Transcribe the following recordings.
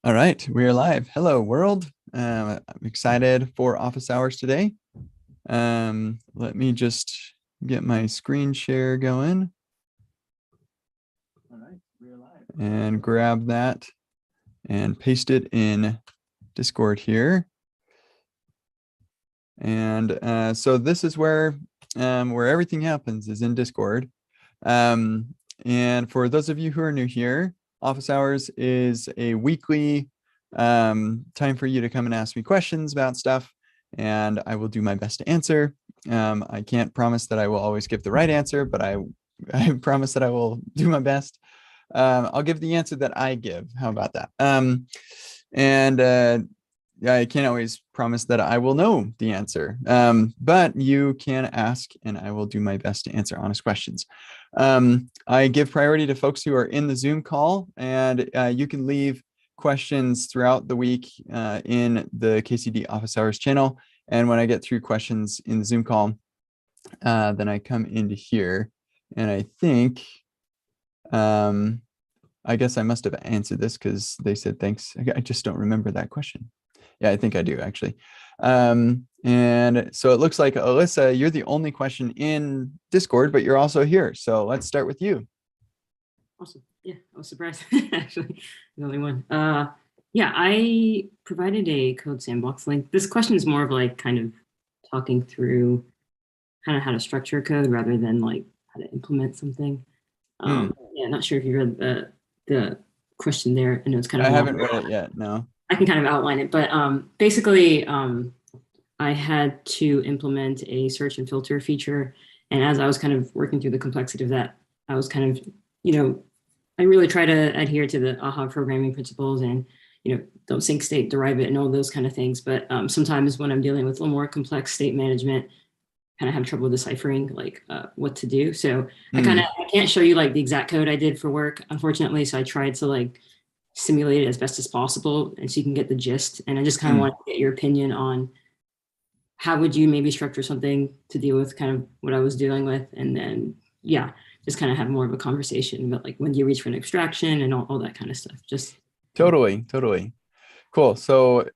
All right, we are live. Hello, world. I'm excited for office hours today. Let me just get my screen share going. All right, we are live. And grab that and paste it in Discord here. And so this is where everything happens is in Discord. And for those of you who are new here, Office Hours is a weekly time for you to come and ask me questions about stuff, and I will do my best to answer. I can't promise that I will always give the right answer, but I promise that I will do my best. I'll give the answer that I give. How about that? I can't always promise that I will know the answer, but you can ask and I will do my best to answer honest questions. I give priority to folks who are in the Zoom call, and you can leave questions throughout the week in the KCD Office Hours channel. And when I get through questions in the Zoom call, then I come into here, and I think, I guess I must have answered this because they said thanks. I just don't remember that question. Yeah, I think I do actually. And so it looks like, Alyssa, you're the only question in Discord, but you're also here. So let's start with you. Awesome. Yeah, I was surprised. Actually, the only one. Yeah, I provided a code sandbox link. This question is more of like kind of talking through kind of how to structure code rather than like how to implement something. Yeah, not sure if you read the question there. I know it's kind of I haven't read it yet. No. I can kind of outline it, but basically, I had to implement a search and filter feature. And as I was kind of working through the complexity of that, I was kind of, I really try to adhere to the AHA programming principles and, don't sync state, derive it, and all those kind of things. But sometimes when I'm dealing with a little more complex state management, kind of have trouble deciphering like what to do. So I can't show you like the exact code I did for work, unfortunately. So I tried to like simulate it as best as possible, and so you can get the gist. And I just kind of want to get your opinion on how would you maybe structure something to deal with kind of what I was dealing with, and then just kind of have more of a conversation about like when do you reach for an extraction and all that kind of stuff. Just totally cool. So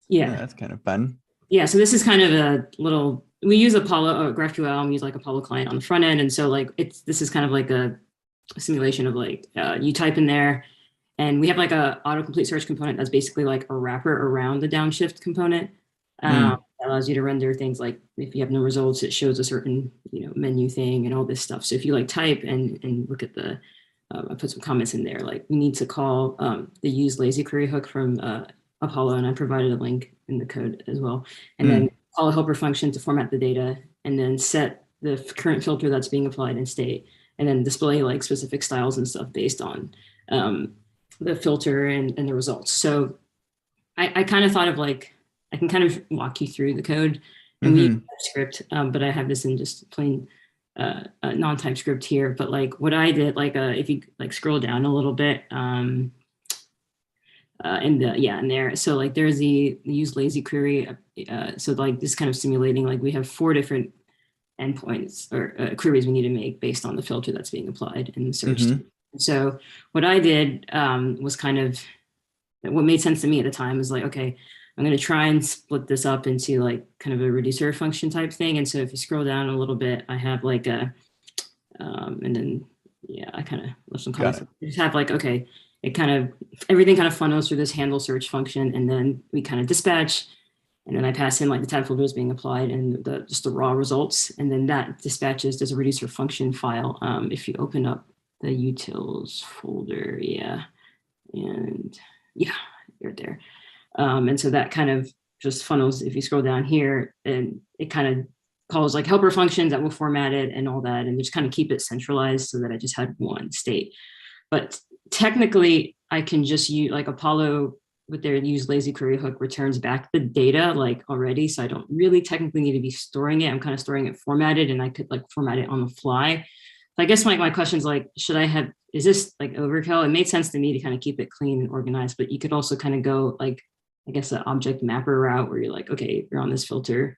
yeah, that's kind of fun. Yeah, so this is kind of a little, we use Apollo GraphQL, and we use like Apollo client on the front end, and so like this is kind of like a simulation of like you type in there. And we have like a autocomplete search component that's basically like a wrapper around the downshift component. That allows you to render things like if you have no results, it shows a certain menu thing and all this stuff. So if you like type and look at the, I put some comments in there, like we need to call the use lazy query hook from Apollo, and I provided a link in the code as well. And then call a helper function to format the data, and then set the current filter that's being applied in state, and then display like specific styles and stuff based on the filter and the results. So I kind of thought of like, I can kind of walk you through the code, and we use TypeScript, but I have this in just plain non-TypeScript here. But like what I did, like if you like scroll down a little bit in there. So like there's the use lazy query. So like this kind of simulating, like we have 4 different endpoints or queries we need to make based on the filter that's being applied in the search. So what I did was kind of, what made sense to me at the time was like, okay, I'm going to try and split this up into like kind of a reducer function type thing. And so if you scroll down a little bit, I have like a, and then, I kind of left some comments. I just have like, okay, it kind of, everything kind of funnels through this handle search function. And then we kind of dispatch, and then I pass in like the tab filter is being applied and just the raw results. And then that dispatches as a reducer function file. If you open up the utils folder, and you're there. And so that kind of just funnels, if you scroll down here, and it kind of calls like helper functions that will format it and all that, and just kind of keep it centralized so that I just had one state. But technically I can just use like Apollo with their use lazy query hook returns back the data like already. So I don't really technically need to be storing it. I'm kind of storing it formatted, and I could like format it on the fly. So I guess my question is like, is this like overkill? It made sense to me to kind of keep it clean and organized, but you could also kind of go like, I guess, the object mapper route where you're like, okay, you're on this filter,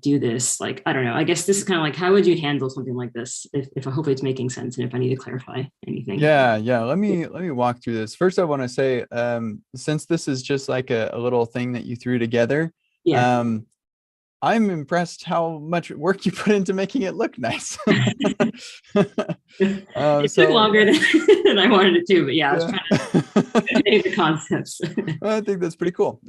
do this? Like, I don't know. I guess this is kind of like, how would you handle something like this if hopefully it's making sense and if I need to clarify anything? Yeah. Let me walk through this. First, I want to say, since this is just like a little thing that you threw together, Yeah. I'm impressed how much work you put into making it look nice. It took So longer than I wanted it to, but yeah, I was yeah. trying to convey the concepts. I think that's pretty cool.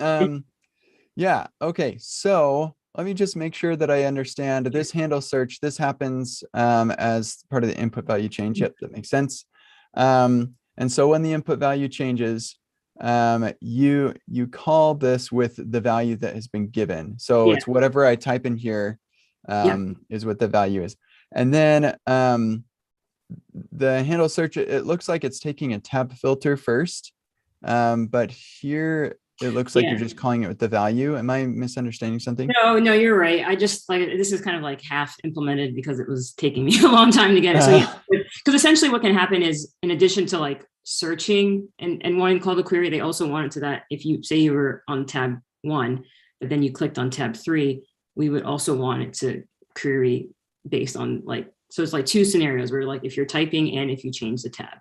Yeah. Okay. So let me just make sure that I understand this handle search. This happens as part of the input value change. Yep, that makes sense. And so when the input value changes, you call this with the value that has been given. So Yeah. it's whatever I type in here Yeah. is what the value is. And then the handle search, it looks like it's taking a tab filter first. But here it looks like you're Yeah. just calling it with the value. Am I misunderstanding something? No, you're right. I just like this is kind of like half implemented because it was taking me a long time to get it. So yeah, because essentially what can happen is in addition to like searching and wanting to call the query, they also want it to that if you say you were on tab 1, but then you clicked on tab 3, we would also want it to query based on like, so it's like 2 scenarios where like if you're typing and if you change the tab.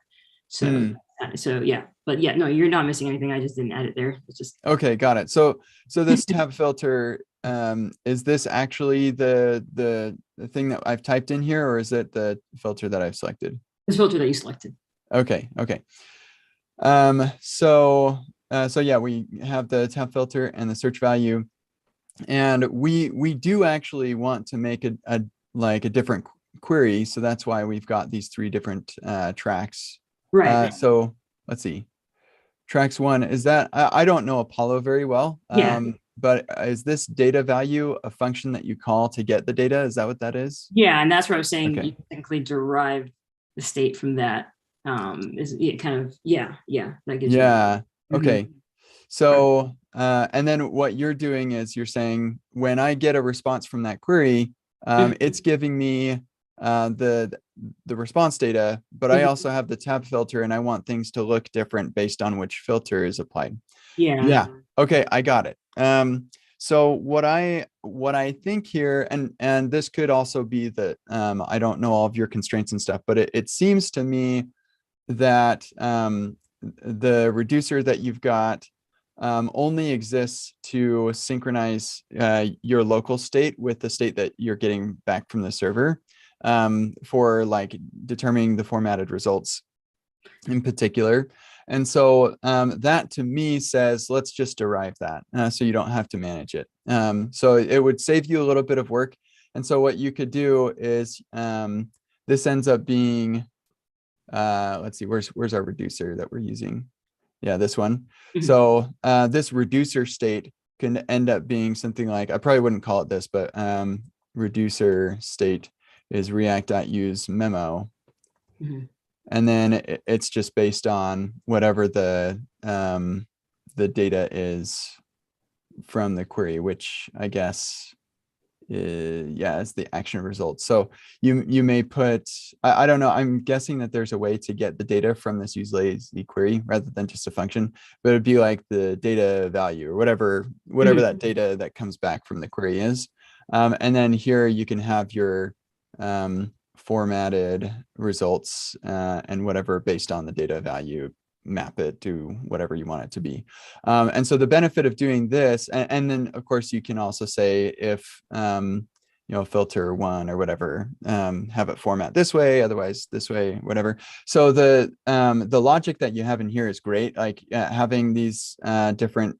So so yeah, but yeah, no, you're not missing anything. I just didn't add it there. It's just Okay, got it. So this tab filter, is this actually the thing that I've typed in here, or is it the filter that I've selected? this filter that you selected. Okay. So yeah, we have the tab filter and the search value, and we do actually want to make a different query. So that's why we've got these 3 different tracks. Right. So let's see. Tracks 1, is that, I don't know Apollo very well. Yeah. But is this data value a function that you call to get the data? Is that what that is? Yeah, and that's where I was saying Okay. you technically derive the state from that. Is it kind of that gives Yeah. you. Okay. So and then what you're doing is you're saying when I get a response from that query, it's giving me the response data, but I also have the tab filter and I want things to look different based on which filter is applied. Yeah. Yeah. Okay, I got it. So what I think here, and this could also be that I don't know all of your constraints and stuff, but it seems to me that the reducer that you've got only exists to synchronize your local state with the state that you're getting back from the server for like determining the formatted results in particular. And so that to me says, let's just derive that so you don't have to manage it. So it would save you a little bit of work. And so what you could do is this ends up being, let's see, where's our reducer that we're using? Yeah, this one. So this reducer state can end up being something like, I probably wouldn't call it this, but reducer state is react.use memo. And then it's just based on whatever the data is from the query, which I guess is the action results. So you may put, I don't know, I'm guessing that there's a way to get the data from this use lazy query rather than just a function, but it'd be like the data value or whatever that data that comes back from the query is. And then here you can have your formatted results and whatever based on the data value, map it to whatever you want it to be. And so the benefit of doing this, and then of course you can also say if filter 1 or whatever, have it format this way, otherwise this way, whatever. So the logic that you have in here is great, like having these different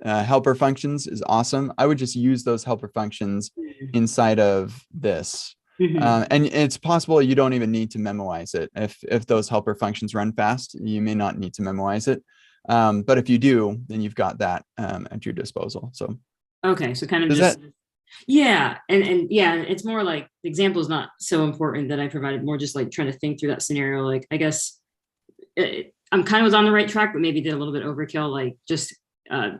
helper functions is awesome. I would just use those helper functions inside of this. And it's possible you don't even need to memorize it. If those helper functions run fast, you may not need to memorize it. But if you do, then you've got that at your disposal. So okay, so kind of does just that, yeah, and yeah, it's more like the example is not so important that I provided, more just like trying to think through that scenario. Like I guess I'm kind of was on the right track, but maybe did a little bit overkill. Like just I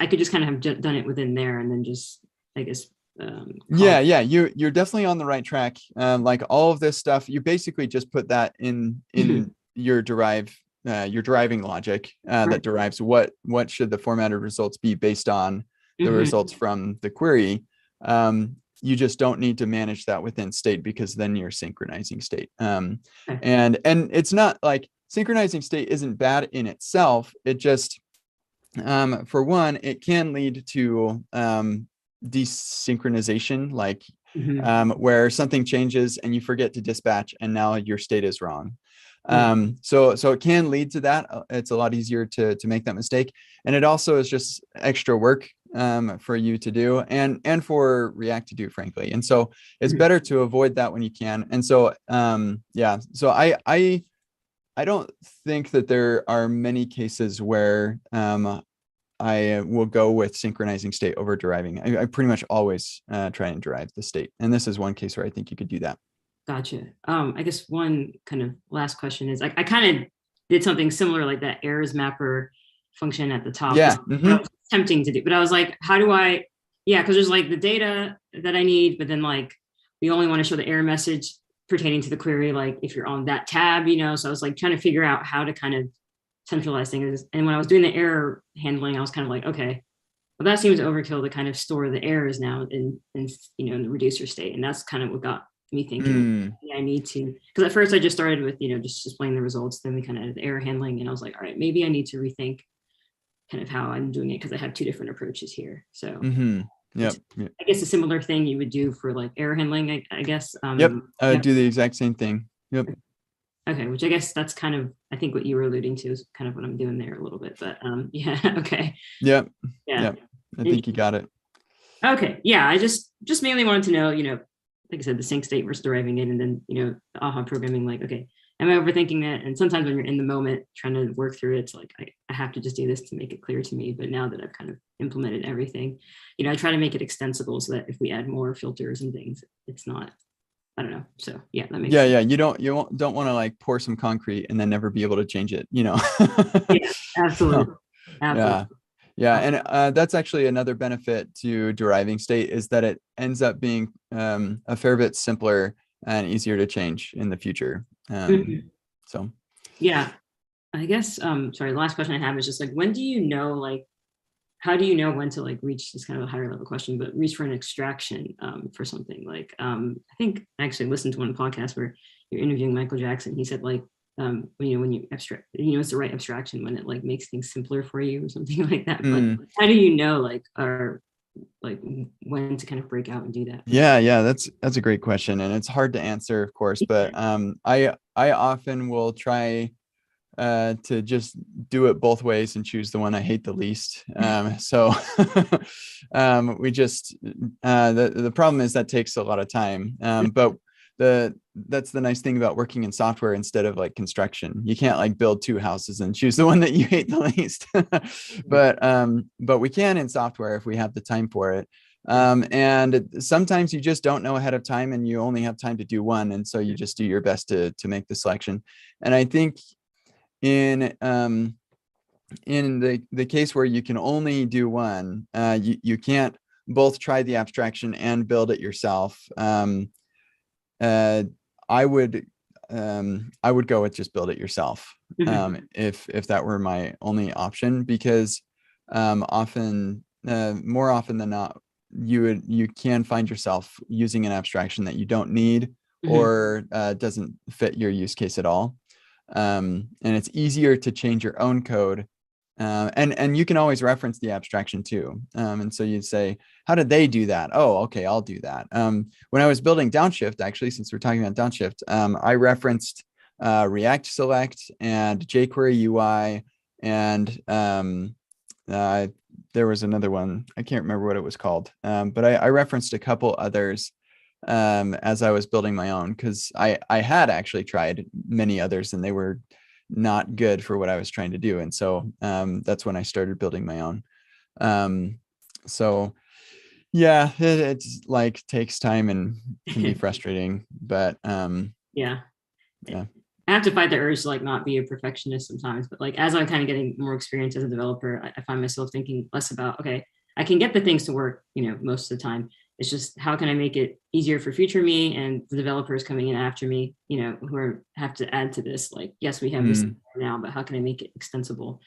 could just kind of have done it within there, and then just I guess yeah, you're definitely on the right track. Like all of this stuff, you basically just put that in your driving logic that derives what should the formatted results be based on the results from the query. You just don't need to manage that within state, because then you're synchronizing state. And it's not like synchronizing state isn't bad in itself. It just, for one, it can lead to desynchronization, like where something changes and you forget to dispatch and now your state is wrong. So it can lead to that. It's a lot easier to make that mistake. And it also is just extra work for you to do, and for React to do, frankly. And so it's better to avoid that when you can. And so, so I don't think that there are many cases where I will go with synchronizing state over deriving. I pretty much always try and derive the state. And this is one case where I think you could do that. Gotcha. I guess one kind of last question is, I kind of did something similar like that errors mapper function at the top. Yeah. I was tempting to do, but I was like, how do I, because there's like the data that I need, but then like, we only want to show the error message pertaining to the query, like if you're on that tab, so I was like trying to figure out how to kind of centralize things. And when I was doing the error handling, I was kind of like, okay, well, that seems overkill to kind of store the errors now in the reducer state. And that's kind of what got me thinking, I need to, because at first I just started with, just displaying the results. Then we kind of added the error handling, and I was like, all right, maybe I need to rethink kind of how I'm doing it, because I have two different approaches here. So I guess a similar thing you would do for like error handling, I guess. Do the exact same thing. Okay, which I guess that's kind of, I think what you were alluding to is kind of what I'm doing there a little bit, but okay. I think you got it. Okay, I just mainly wanted to know, like I said, the sync state versus deriving it, and then, the AHA programming, like, okay, am I overthinking that? And sometimes when you're in the moment trying to work through it, it's like, I have to just do this to make it clear to me. But now that I've kind of implemented everything, I try to make it extensible so that if we add more filters and things, it's not, I don't know. So that makes sense. You don't want to like pour some concrete and then never be able to change it, Absolutely. And that's actually another benefit to deriving state, is that it ends up being a fair bit simpler and easier to change in the future. So I guess sorry, the last question I have is just like, when do you know, like, how do you know when to like reach, this kind of a higher level question, but reach for an extraction for something? Like I think I actually listened to one podcast where you're interviewing Michael Jackson. He said like when you abstract, it's the right abstraction when it like makes things simpler for you or something like that. But how do you know like, or like when to kind of break out and do that? That's a great question, and it's hard to answer, of course, but I often will try to just do it both ways and choose the one I hate the least. So we just the problem is that takes a lot of time, but that's the nice thing about working in software instead of like construction. You can't like build two houses and choose the one that you hate the least. But we can in software if we have the time for it. And sometimes you just don't know ahead of time and you only have time to do one, and so you just do your best to make the selection. And I think in the case where you can only do one, you can't both try the abstraction and build it yourself. I would go with just build it yourself, if that were my only option, because more often than not, you can find yourself using an abstraction that you don't need or doesn't fit your use case at all. And it's easier to change your own code. And you can always reference the abstraction too. And so you'd say, how did they do that? Oh, okay, I'll do that. When I was building Downshift, actually, since we're talking about Downshift, I referenced React Select and jQuery UI, and there was another one. I can't remember what it was called, but I referenced a couple others as I was building my own, because I had actually tried many others and they were not good for what I was trying to do. And so that's when I started building my own. So yeah, it's like takes time and can be frustrating, but yeah. I have to fight the urge to like not be a perfectionist sometimes, but like as I'm kind of getting more experience as a developer, I find myself thinking less about, okay, I can get the things to work, most of the time. It's just how can I make it easier for future me and the developers coming in after me, who have to add to this. Like, yes, we have this now, but how can I make it extensible?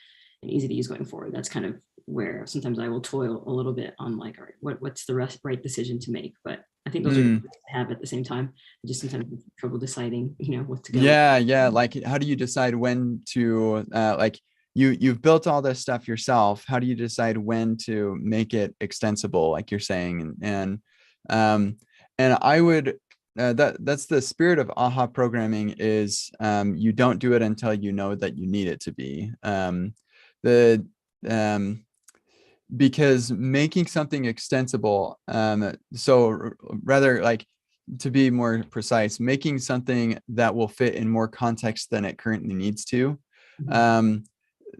easy to use going forward. That's kind of where sometimes I will toil a little bit on like, all right, what's the right decision to make? But I think those are good to have at the same time. I just sometimes have trouble deciding, what to go with. Yeah. Like, how do you decide when to, like, you've built all this stuff yourself. How do you decide when to make it extensible, like you're saying? Um, and I would, that's the spirit of AHA programming is, you don't do it until you know that you need it to be. The, because making something extensible, so rather, like, to be more precise, making something that will fit in more context than it currently needs to,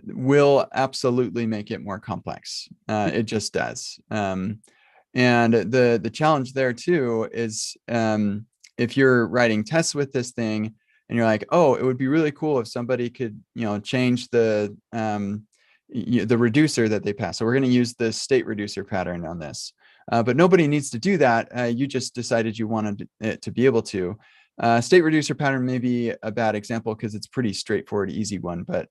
will absolutely make it more complex. It just does. And the challenge there too is, if you're writing tests with this thing and you're like, oh, it would be really cool if somebody could, change the reducer that they pass. So we're going to use the state reducer pattern on this. But nobody needs to do that. You just decided you wanted it to be able to. State reducer pattern may be a bad example because it's pretty straightforward, easy one. But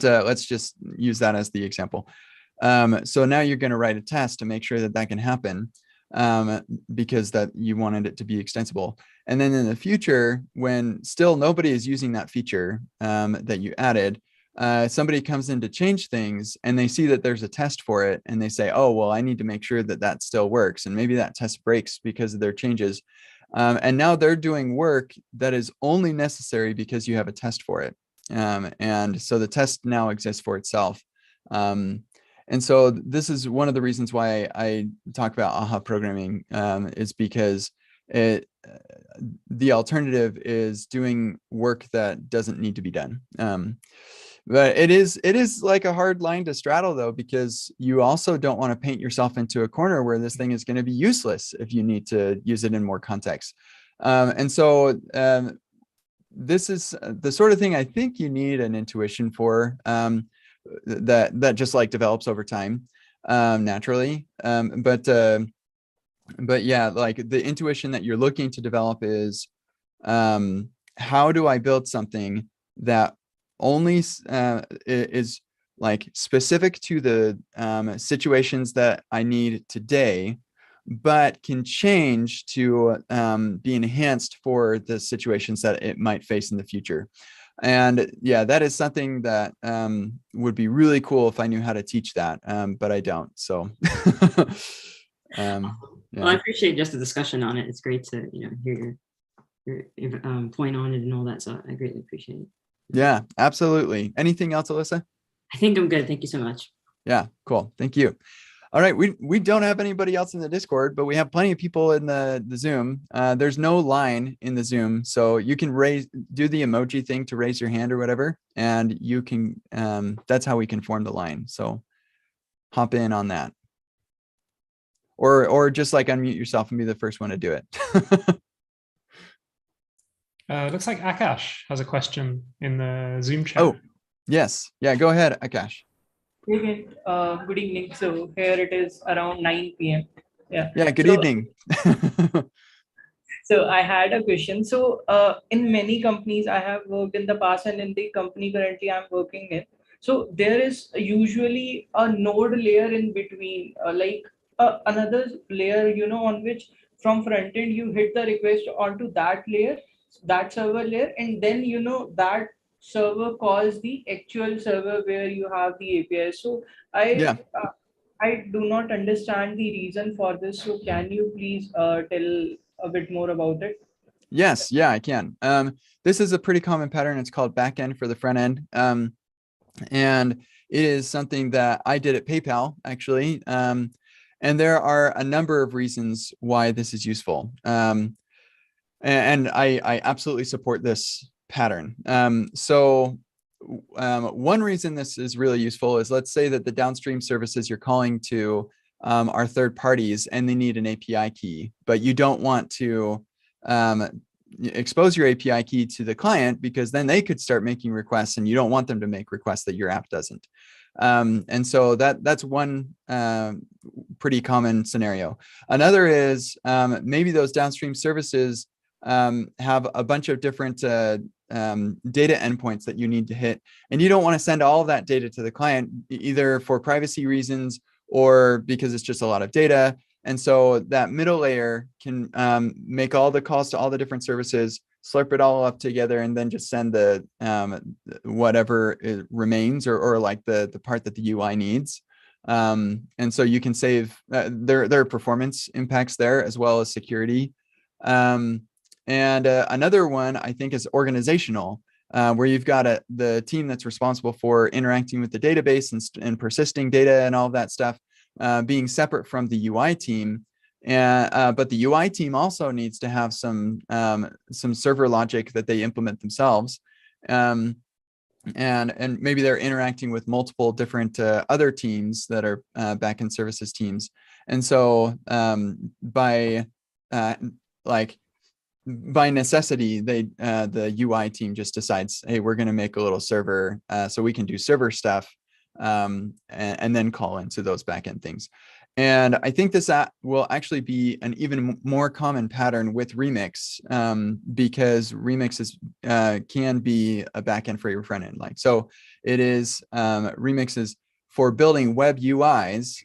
let's just use that as the example. So now you're going to write a test to make sure that that can happen, because that you wanted it to be extensible. And then in the future, when still nobody is using that feature that you added, somebody comes in to change things and they see that there's a test for it and they say, oh, well, I need to make sure that that still works. And maybe that test breaks because of their changes. And now they're doing work that is only necessary because you have a test for it. And so the test now exists for itself. And so this is one of the reasons why I talk about AHA programming, is because the alternative is doing work that doesn't need to be done. But it is like a hard line to straddle, though, because you also don't want to paint yourself into a corner where this thing is going to be useless if you need to use it in more context. And so this is the sort of thing I think you need an intuition for, that just like develops over time, naturally. But yeah, like the intuition that you're looking to develop is, how do I build something that only is like specific to the situations that I need today, but can change to be enhanced for the situations that it might face in the future. And yeah, that is something that would be really cool if I knew how to teach that, but I don't. So yeah. Well, I appreciate just the discussion on it. It's great to hear your point on it and all that. So I greatly appreciate it. Yeah, absolutely. Anything else, Alyssa? I think I'm good. Thank you so much. Yeah, cool. Thank you. All right, we don't have anybody else in the Discord, but we have plenty of people in the Zoom. There's no line in the Zoom, so you can do the emoji thing to raise your hand or whatever, and you can. That's how we can form the line. So hop in on that, or just like unmute yourself and be the first one to do it. Looks like Akash has a question in the Zoom chat. Oh, yes. Yeah, go ahead, Akash. Okay. Good evening. So here it is around 9 p.m. Yeah. Yeah, good evening. So I had a question. So in many companies I have worked in the past, and in the company currently I'm working in, so there is usually a node layer in between, like another layer, on which from front end you hit the request onto that layer, that server layer, and then that server calls the actual server where you have the API. So I do not understand the reason for this. So can you please tell a bit more about it? Yes, yeah, I can. This is a pretty common pattern. It's called backend for the front end. And it is something that I did at PayPal, actually. And there are a number of reasons why this is useful. And I absolutely support this pattern. So one reason this is really useful is, let's say that the downstream services you're calling to are third parties and they need an API key, but you don't want to expose your API key to the client, because then they could start making requests and you don't want them to make requests that your app doesn't. And so that's one pretty common scenario. Another is maybe those downstream services have a bunch of different data endpoints that you need to hit, and you don't want to send all of that data to the client, either for privacy reasons or because it's just a lot of data. And so that middle layer can make all the calls to all the different services, slurp it all up together, and then just send the whatever it remains, or like the part that the UI needs. And so you can save there are performance impacts there, as well as security. And another one I think is organizational, where you've got the team that's responsible for interacting with the database and persisting data and all of that stuff, being separate from the UI team. But the UI team also needs to have some server logic that they implement themselves. And maybe they're interacting with multiple different other teams that are backend services teams. And so by necessity, the UI team just decides, hey, we're going to make a little server so we can do server stuff, and then call into those backend things. And I think this will actually be an even more common pattern with Remix, because Remix can be a backend for your front end. Like, so it is, Remix is for building web UIs,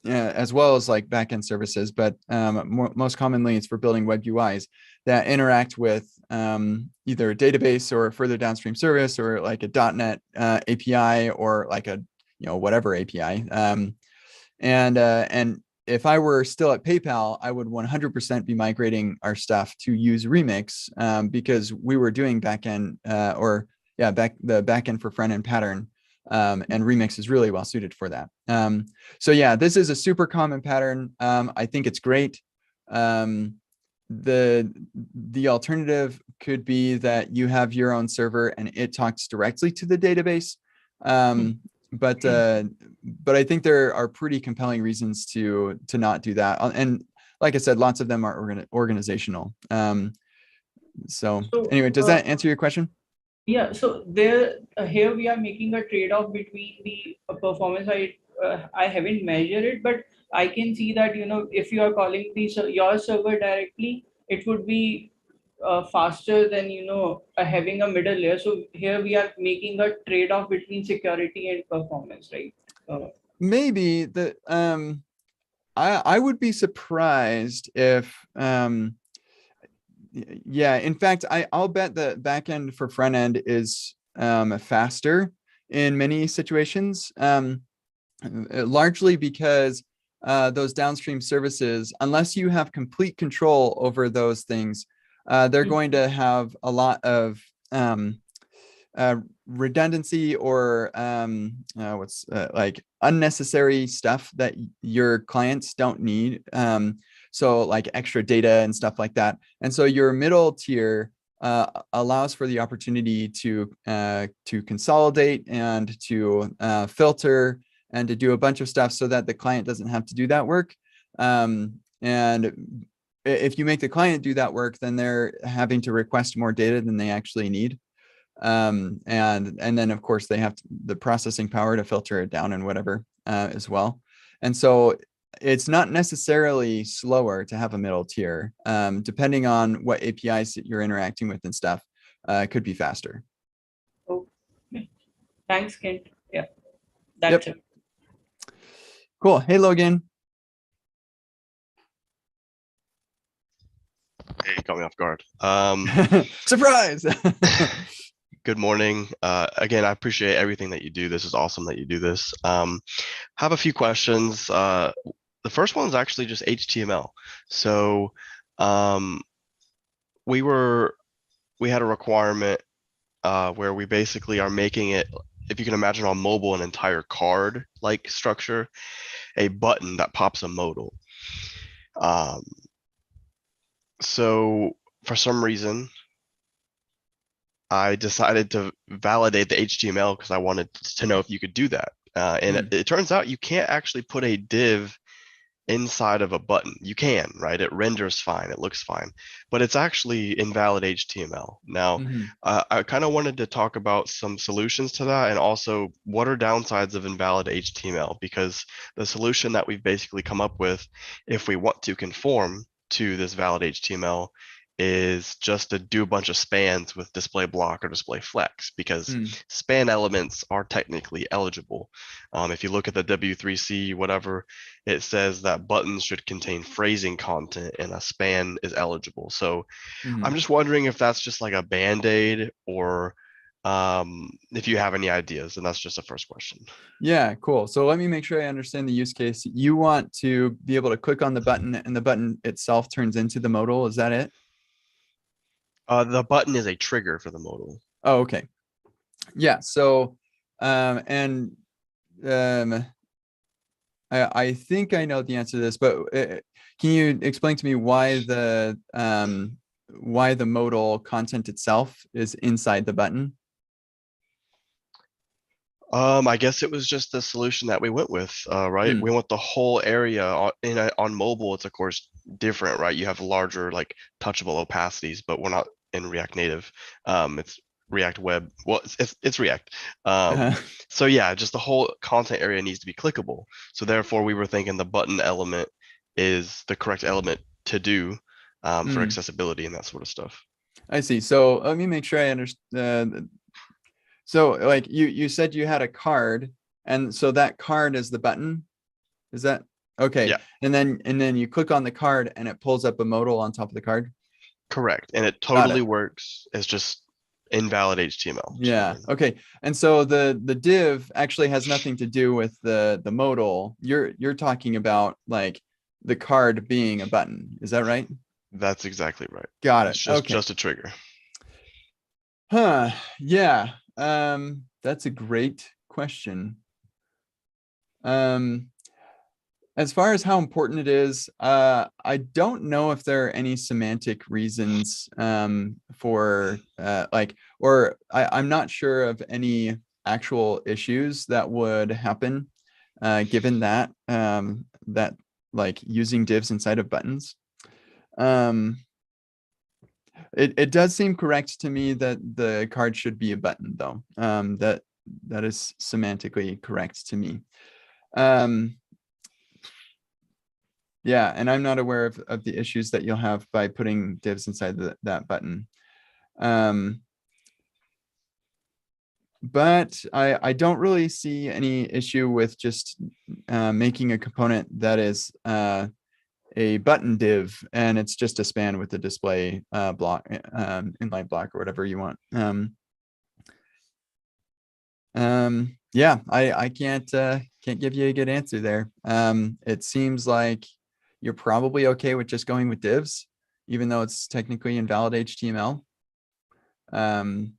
as well as like backend services, but most commonly it's for building web UIs that interact with either a database or a further downstream service, or like a .NET API, or like a whatever API. And if I were still at PayPal, I would 100% be migrating our stuff to use Remix, because we were doing backend the backend for front end pattern. And Remix is really well suited for that. So yeah, this is a super common pattern. I think it's great. The alternative could be that you have your own server and it talks directly to the database. But I think there are pretty compelling reasons to not do that. And like I said, lots of them are organizational. So anyway, does that answer your question? Yeah, so here we are making a trade-off between the performance. I haven't measured it, but I can see that if you are calling your server directly, it would be faster than having a middle layer. So here we are making a trade-off between security and performance, right? Maybe I would be surprised if yeah, in fact, I'll bet the backend for front end is faster in many situations, largely because those downstream services, unless you have complete control over those things, they're going to have a lot of redundancy or like unnecessary stuff that your clients don't need. So like extra data and stuff like that. And so your middle tier allows for the opportunity to consolidate and to filter and to do a bunch of stuff so that the client doesn't have to do that work. And if you make the client do that work, then they're having to request more data than they actually need. And then of course they have the processing power to filter it down and whatever as well. And so it's not necessarily slower to have a middle tier, depending on what APIs that you're interacting with and stuff. It could be faster. Okay. Thanks, Kent. Yeah, that's it. Cool. Hey, Logan. Hey, you caught me off guard. Surprise. Good morning. Again, I appreciate everything that you do. This is awesome that you do this. Have a few questions. The first one is actually just HTML. So we had a requirement where we basically are making it, if you can imagine on mobile, an entire card like structure, a button that pops a modal. So for some reason, I decided to validate the HTML because I wanted to know if you could do that. And it turns out you can't actually put a div inside of a button. You can, right? It renders fine, it looks fine, but it's actually invalid HTML. Now, I kind of wanted to talk about some solutions to that, and also what are downsides of invalid HTML, because the solution that we've basically come up with, if we want to conform to this valid HTML, is just to do a bunch of spans with display block or display flex, because span elements are technically eligible. If you look at the W3C, whatever, it says that buttons should contain phrasing content and a span is eligible. So I'm just wondering if that's just like a band-aid, or if you have any ideas, and that's just the first question. Yeah, cool. So let me make sure I understand the use case. You want to be able to click on the button and the button itself turns into the modal. Is that it? The button is a trigger for the modal. Oh, okay. Yeah. So, I think I know the answer to this, but can you explain to me why the modal content itself is inside the button? I guess it was just the solution that we went with, right? We want the whole area on mobile. It's of course different, right? You have larger like touchable opacities, but we're not in React Native. It's React Web. Well, it's React. So yeah, just the whole content area needs to be clickable. So therefore, we were thinking the button element is the correct element to do for accessibility and that sort of stuff. I see. So let me make sure I understand. So like you said you had a card, and so that card is the button. Is that okay? Yeah. And then you click on the card and it pulls up a modal on top of the card. Correct. And it totally works. It's just invalid HTML. Yeah. Okay. And so the div actually has nothing to do with the modal. You're talking about like the card being a button. Is that right? That's exactly right. Got it. It's just a trigger. Huh. Yeah. That's a great question. As far as how important it is, I don't know if there are any semantic reasons for I'm not sure of any actual issues that would happen given that that like using divs inside of buttons. It does seem correct to me that the card should be a button, though. That is semantically correct to me. Yeah, and I'm not aware of the issues that you'll have by putting divs inside that button. But I don't really see any issue with just making a component that is a button div, and it's just a span with a display block, inline block, or whatever you want. Yeah, I can't give you a good answer there. It seems like you're probably okay with just going with divs, even though it's technically invalid HTML. The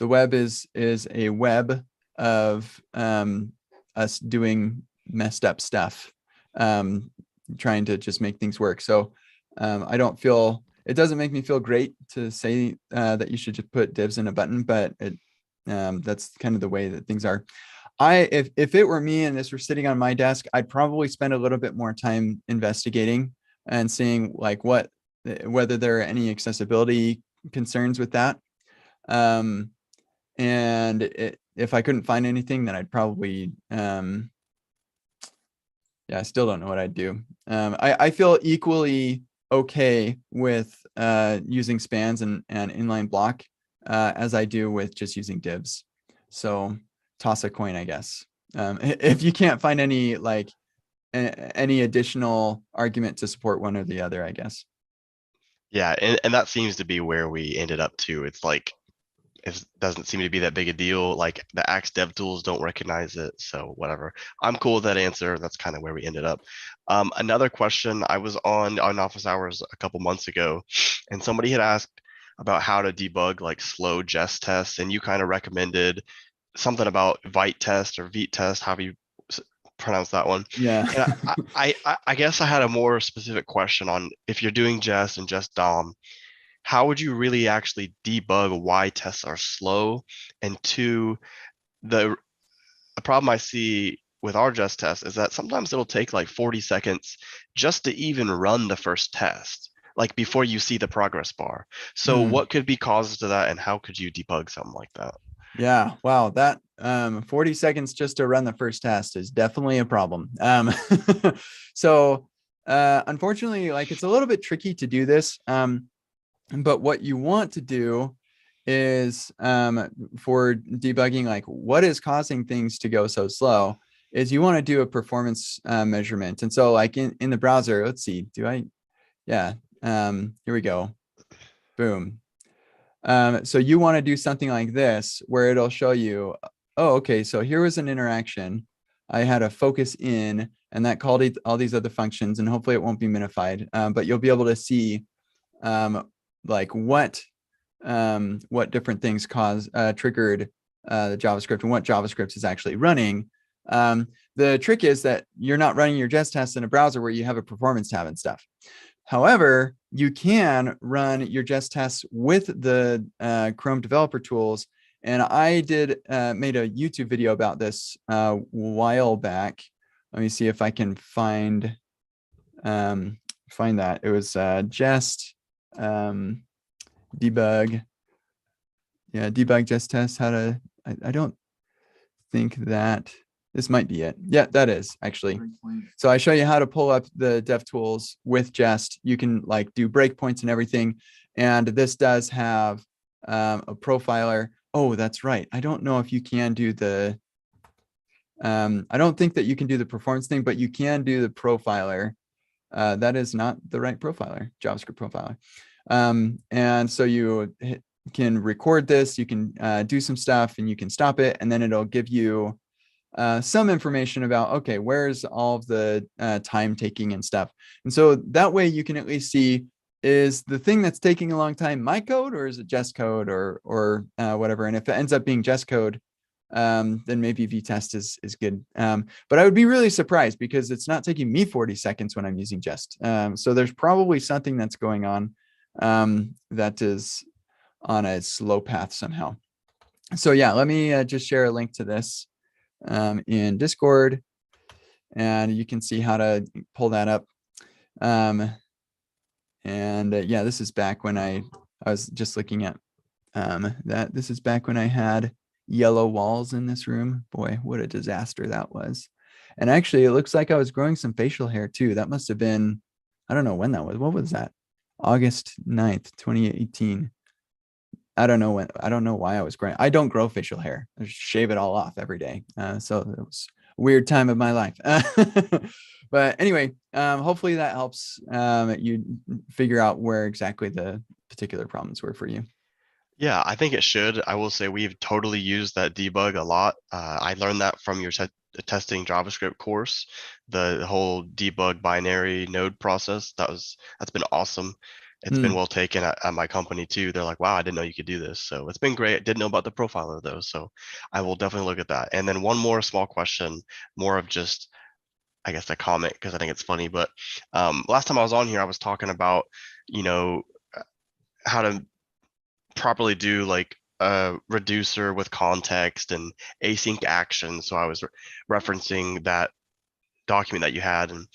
web is a web of us doing messed up stuff, trying to just make things work. So it doesn't make me feel great to say that you should just put divs in a button, but that's kind of the way that things are. If it were me and this were sitting on my desk, I'd probably spend a little bit more time investigating and seeing like whether there are any accessibility concerns with that. If I couldn't find anything, then I'd probably I still don't know what I'd do. I feel equally okay with using spans and inline block as I do with just using divs. So toss a coin, I guess. If you can't find any any additional argument to support one or the other, I guess. Yeah, and that seems to be where we ended up too. It's like it doesn't seem to be that big a deal. Like the Axe dev tools don't recognize it, so whatever. I'm cool with that answer. That's kind of where we ended up. Another question, I was on Office Hours a couple months ago, and somebody had asked about how to debug like slow jest tests, and you kind of recommended something about Vite test or Vite test, how you pronounce that one. Yeah. And I guess I had a more specific question on if you're doing jest and jest DOM, how would you really actually debug why tests are slow? And two, the problem I see with our jest test is that sometimes it'll take like 40 seconds just to even run the first test, like before you see the progress bar. So what could be causes to that, and how could you debug something like that? Yeah, wow, that 40 seconds just to run the first test is definitely a problem. So unfortunately, like it's a little bit tricky to do this. But what you want to do is for debugging, like what is causing things to go so slow, is you want to do a performance measurement. And so like in the browser, let's see, yeah, here we go. Boom. So you want to do something like this where it'll show you, oh, okay, so here was an interaction. I had a focus in, and that called it all these other functions, and hopefully it won't be minified, but you'll be able to see like what different things triggered the JavaScript and what JavaScript is actually running. The trick is that you're not running your Jest tests in a browser where you have a performance tab and stuff. However, you can run your Jest tests with the Chrome developer tools. And I made a YouTube video about this a while back. Let me see if I can find that. It was Jest debug. Yeah, debug Jest tests. I don't think that this might be it. Yeah, that is actually. So I show you how to pull up the dev tools with Jest. You can like do breakpoints and everything. And this does have a profiler. Oh, that's right. I don't know if you can do the, I don't think that you can do the performance thing, but you can do the profiler. That is not the right profiler, JavaScript profiler. And so you can record this, you can do some stuff and you can stop it. And then it'll give you some information about, okay, where's all of the time taking and stuff. And so that way you can at least see, is the thing that's taking a long time my code, or is it Jest code or whatever. And if it ends up being Jest code, then maybe vtest is good. But I would be really surprised because it's not taking me 40 seconds when I'm using Jest. So there's probably something that's going on that is on a slow path somehow. So yeah, let me just share a link to this in Discord, and you can see how to pull that up. Yeah, this is back when I was just looking at that. This is back when I had yellow walls in this room. Boy, what a disaster that was. And actually, it looks like I was growing some facial hair too. That must have been, I don't know when that was. What was that? August 9th, 2018. I don't know when. I don't know why I was growing. I don't grow facial hair. I just shave it all off every day. So it was a weird time of my life. But anyway, hopefully that helps you figure out where exactly the particular problems were for you. Yeah, I think it should. I will say we've totally used that debug a lot. I learned that from your testing JavaScript course, the whole debug binary node process. That's been awesome. It's been well taken at my company too. They're like, wow, I didn't know you could do this. So it's been great. Didn't know about the profiler though. So I will definitely look at that. And then one more small question, more of just, I guess, a comment, because I think it's funny. But last time I was on here, I was talking about, how to properly do like a reducer with context and async action. So I was referencing that document that you had. And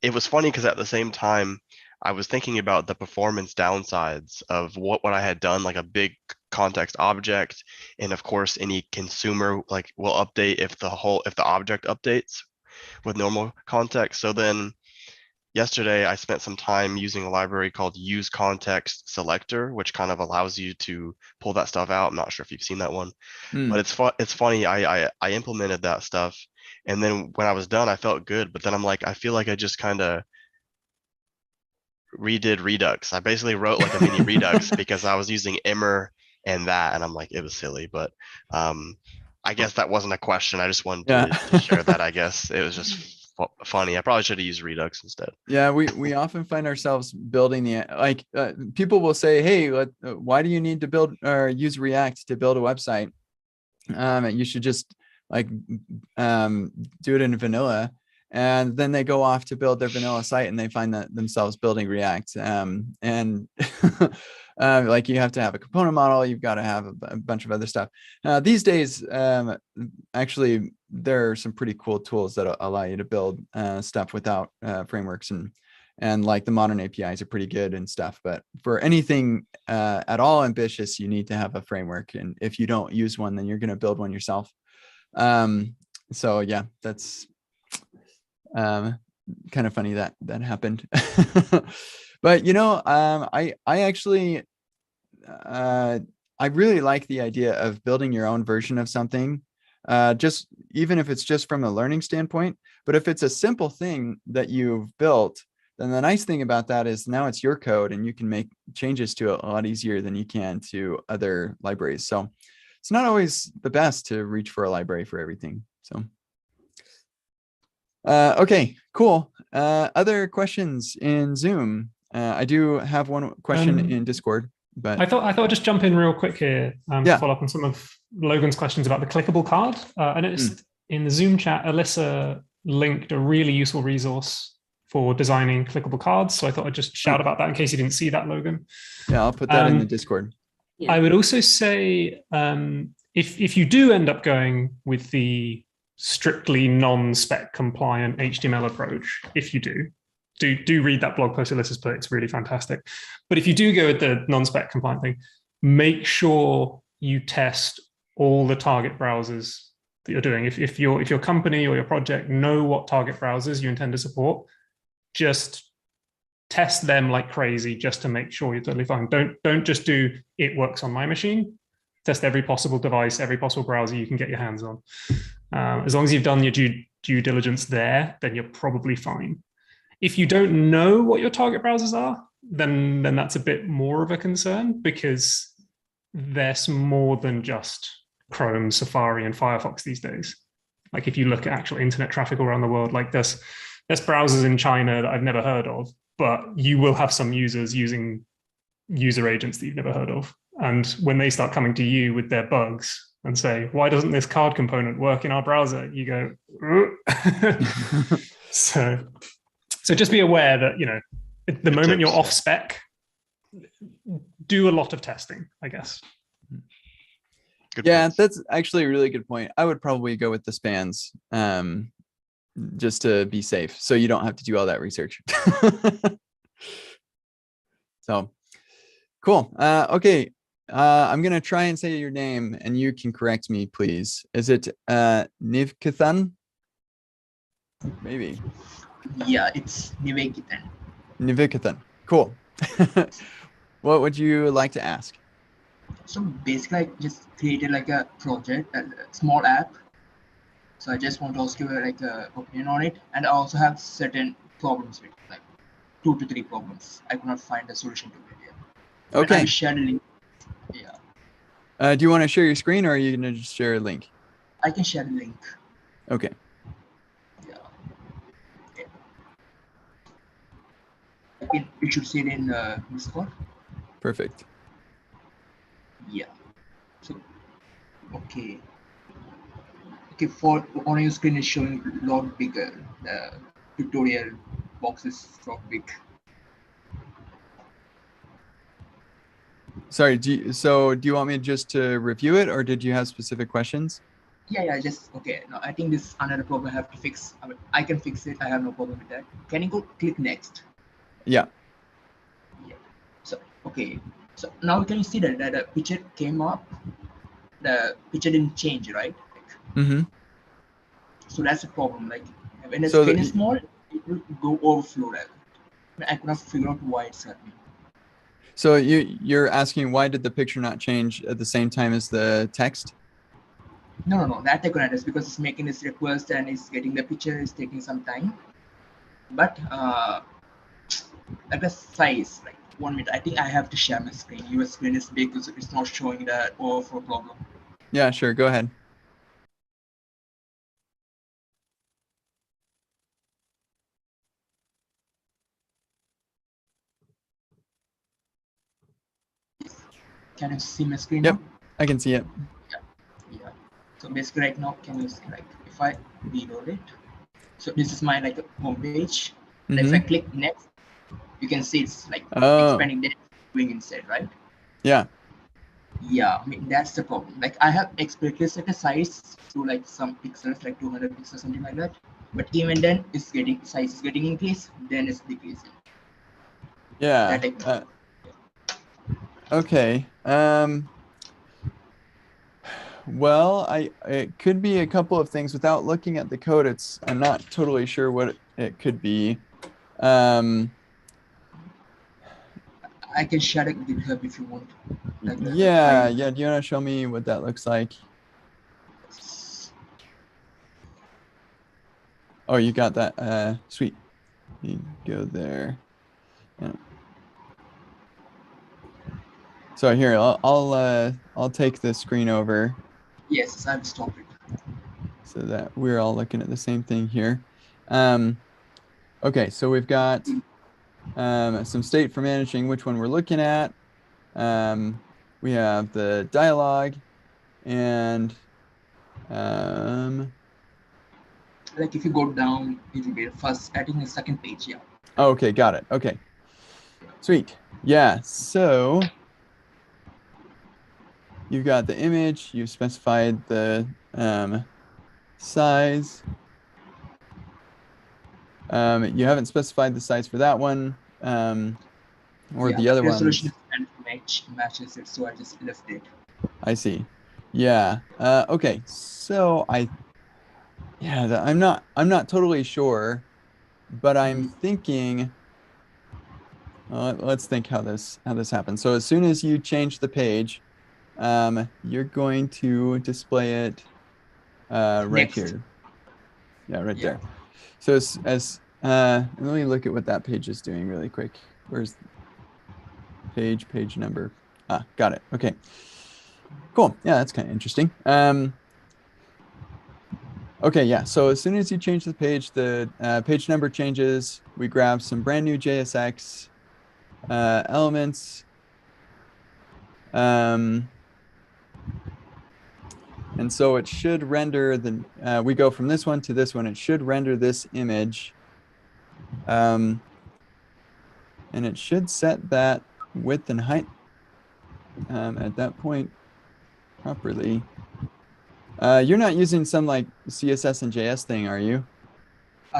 it was funny because at the same time, I was thinking about the performance downsides of what I had done, like a big context object. And of course, any consumer like will update if the object updates with normal context. So then yesterday I spent some time using a library called Use Context Selector, which kind of allows you to pull that stuff out. I'm not sure if you've seen that one, but it's funny. I implemented that stuff. And then when I was done, I felt good, but then I'm like, I feel like I just kind of redid Redux. I basically wrote like a mini Redux because I was using Emmer and that, and I'm like, it was silly, but I guess that wasn't a question. I just wanted to share that. I guess it was just funny. I probably should have used Redux instead. Yeah, we often find ourselves building people will say, hey, why do you need to build or use React to build a website? You should just like do it in vanilla. And then they go off to build their vanilla site and they find that themselves building React. Like you have to have a component model, you've got to have a bunch of other stuff. These days, actually, there are some pretty cool tools that allow you to build stuff without frameworks, and like the modern APIs are pretty good and stuff. But for anything at all ambitious, you need to have a framework. And if you don't use one, then you're going to build one yourself. So yeah, that's kind of funny that that happened. But I actually I really like the idea of building your own version of something, just even if it's just from a learning standpoint. But if it's a simple thing that you've built, then the nice thing about that is now it's your code and you can make changes to it a lot easier than you can to other libraries. So it's not always the best to reach for a library for everything. So, okay, cool. Other questions in Zoom? I do have one question in Discord, but I thought I'd just jump in real quick here to follow up on some of Logan's questions about the clickable card. I noticed in the Zoom chat, Alyssa linked a really useful resource for designing clickable cards. So I thought I'd just shout about that in case you didn't see that, Logan. Yeah, I'll put that in the Discord. Yeah. I would also say if you do end up going with the strictly non-spec compliant HTML approach, if you do read that blog post Alyssa's put, it's really fantastic. But if you do go with the non-spec compliant thing, make sure you test all the target browsers that you're doing. If your company or your project know what target browsers you intend to support, just test them like crazy just to make sure you're totally fine. Don't just do it works on my machine. Test every possible device, every possible browser you can get your hands on. As long as you've done your due diligence there, then you're probably fine. If you don't know what your target browsers are, then that's a bit more of a concern, because there's more than just Chrome, Safari, and Firefox these days. Like if you look at actual internet traffic around the world, like there's browsers in China that I've never heard of, but you will have some users using user agents that you've never heard of. And when they start coming to you with their bugs and say, why doesn't this card component work in our browser? You go, so just be aware that, the moment you're off spec, do a lot of testing, I guess. Good Yeah, points. that's actually a really good point. I would probably go with the spans, just to be safe, so you don't have to do all that research. So cool. Okay. I'm gonna try and say your name and you can correct me, please. Is it Nivkithan? Maybe. Yeah, it's Nivekitan. Nivikithan. Cool. What would you like to ask? So basically, I just created like a project, a small app. So I just want to ask you like a opinion on it, and I also have certain problems with it, like 2 to 3 problems. I could not find a solution to it yet. But Okay. I shared a link. Yeah, Do you want to share your screen, or are you gonna just share a link? I can share a link. Okay. Yeah. You should see it in Discord. Perfect. Yeah. So okay. For on your screen is showing a lot bigger. The tutorial box is so big. Sorry. Do you want me just to review it, or did you have specific questions? Yeah, just okay. No, I think this is another problem I have to fix. I can fix it. I have no problem with that. Can you go click next? Yeah. Yeah. So okay. So now can you see that the picture came up? The picture didn't change, right? Mm-hmm. So that's the problem. Like when the So screen is small, it will go overflow. I could not figure out why it's happening. So you're asking why did the picture not change at the same time as the text? No. That I could understand because it's making this request and it's getting the picture is taking some time. But like the size, like 1 minute. I think I have to share my screen. Your screen is big, so it's not showing the overflow problem. Yeah, sure. Go ahead. Can you see my screen Yep. now? I can see it. Yeah. So basically right now, can you see, like if I reload it? So this is my like home page. And if I click next, you can see it's like expanding that going inside, right? Yeah. Yeah, I mean that's the problem. Like I have explicitly set a size to like some pixels, like 200 pixels, something like that. But even then, it's getting size is getting increased, then it's decreasing. Yeah. Okay. Well, it could be a couple of things. Without looking at the code, I'm not totally sure what it could be. I can share it with GitHub if you want. Like the Yeah, file. yeah. Do you want to show me what that looks like? Oh, you got that. Sweet. You go there. Yeah. So here, I'll take the screen over Yes, I've stopped it. so that we're all looking at the same thing here. Okay, so we've got some state for managing which one we're looking at. We have the dialogue and Like if you go down, it will be the first, I think the second page, yeah. okay, got it. Okay. Sweet. Yeah, so you've got the image, you've specified the size. You haven't specified the size for that one or Yeah, the other resolution ones. matches it, so I just left it. I see. Yeah. Okay. So I'm not totally sure, but I'm thinking. Let's think how this happens. So as soon as you change the page, you're going to display it right Next. here. Yeah, right Yeah. there. So let me look at what that page is doing really quick. Where's page number? Ah, got it. Okay. Cool. Yeah, that's kind of interesting. Okay, yeah. So as soon as you change the page number changes. We grab some brand new JSX elements. And so it should render we go from this one to this one. It should render this image. And it should set that width and height at that point properly. You're not using some like CSS and JS thing, are you?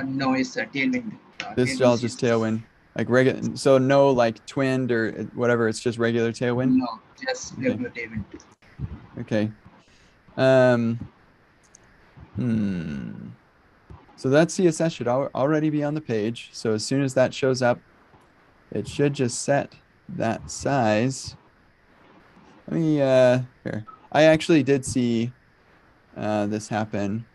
No, it's a Tailwind. This is all just Tailwind, like regular. So no like twinned or whatever. It's just regular Tailwind. No, just regular Tailwind. Okay. So that CSS should already be on the page. So as soon as that shows up, it should just set that size. Let me here. I actually did see this happen.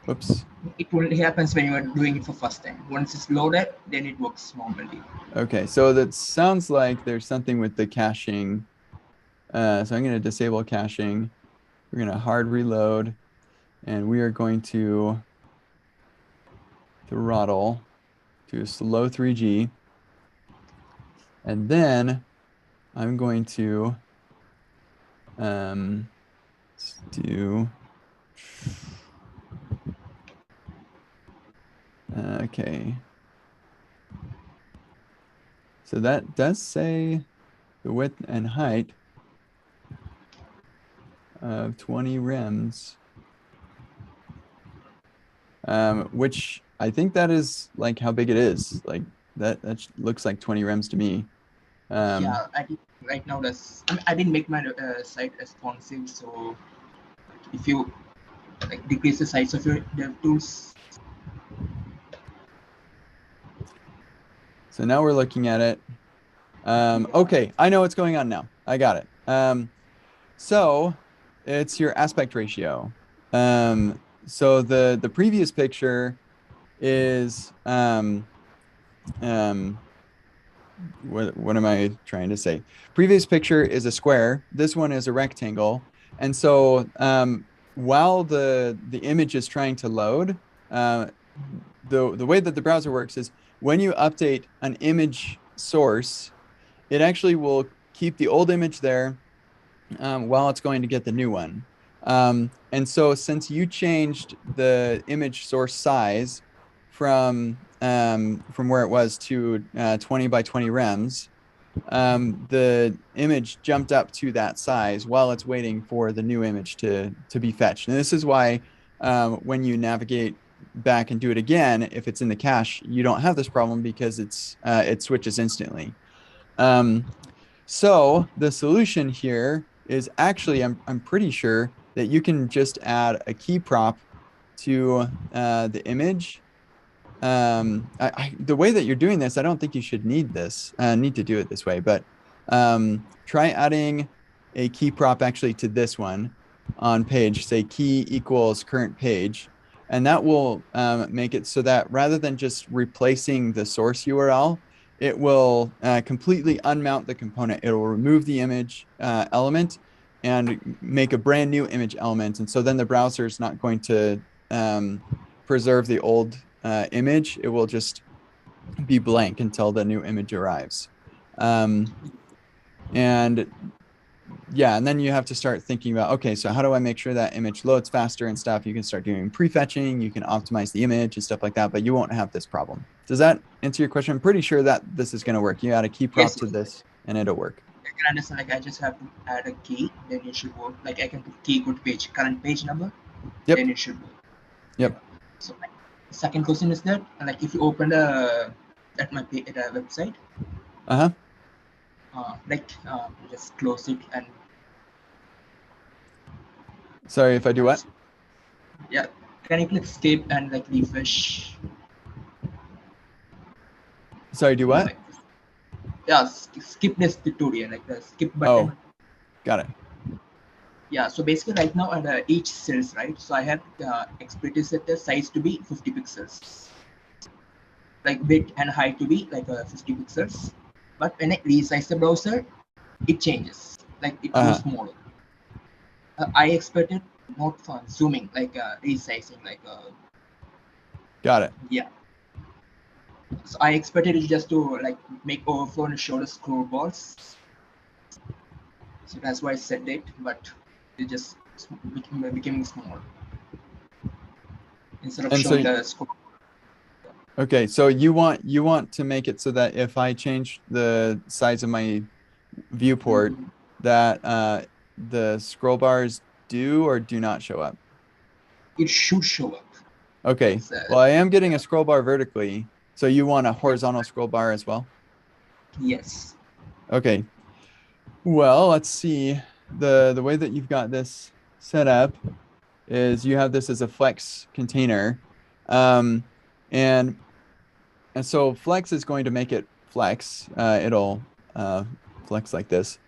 Whoops. It only happens when you are doing it for first time. Once it's loaded, then it works normally. Okay, so that sounds like there's something with the caching. So I'm going to disable caching. We're going to hard reload, and we are going to throttle to slow 3G. And then I'm going to do okay. So that does say the width and height of 20 rems, which I think that is like how big it is. Like that looks like 20 rems to me. Yeah, I think right now I didn't make my site responsive, so if you like decrease the size of your DevTools. So now we're looking at it. Okay, I know what's going on now. I got it. So it's your aspect ratio. So the previous picture is what am I trying to say? Previous picture is a square. This one is a rectangle. And so while the image is trying to load, the way that the browser works is when you update an image source, it actually will keep the old image there while it's going to get the new one. And so since you changed the image source size from where it was to 20 by 20 rems, the image jumped up to that size while it's waiting for the new image to be fetched. And this is why when you navigate back and do it again, if it's in the cache, you don't have this problem because it switches instantly. So the solution here is actually, I'm pretty sure that you can just add a key prop to the image, the way that you're doing this, I don't think you should need to do it this way, but try adding a key prop actually to this one on page, say key equals current page. And that will make it so that rather than just replacing the source URL, it will completely unmount the component. It will remove the image element and make a brand new image element. And so then the browser is not going to preserve the old image. It will just be blank until the new image arrives. And yeah, and then you have to start thinking about, okay, so how do I make sure that image loads faster and stuff? You can start doing prefetching, you can optimize the image and stuff like that, but you won't have this problem. Does that answer your question? I'm pretty sure that this is going to work. You add a key prop to this and it'll work. I can understand, like I just have to add a key, then it should work. Like I can put key equal to page, current page number, Yep. then it should work. Yep. So like, the second question is that, like if you open at my page, at a website, just close it and. Sorry, if I do what? Yeah, can you click escape and like refresh? Sorry, do what? Yeah, skip this tutorial, like the skip button. Oh, got it. Yeah, so basically right now under each cells, right? So I have explicitly set the size to be 50 pixels, like width and height to be like 50 pixels. But when I resize the browser, it changes, like it goes smaller. I expected not for zooming, like resizing, like. Got it. Yeah. So I expected it just to like make overflow and show the scroll bars. So that's why I said it, but it just became small instead of showing the scroll. Okay, so you want to make it so that if I change the size of my viewport, that the scroll bars do or do not show up? It should show up. Okay, well, I am getting a scroll bar vertically, so you want a horizontal scroll bar as well? Yes. Okay, well, let's see. The way that you've got this set up is you have this as a flex container, and so flex is going to make it flex. It'll flex like this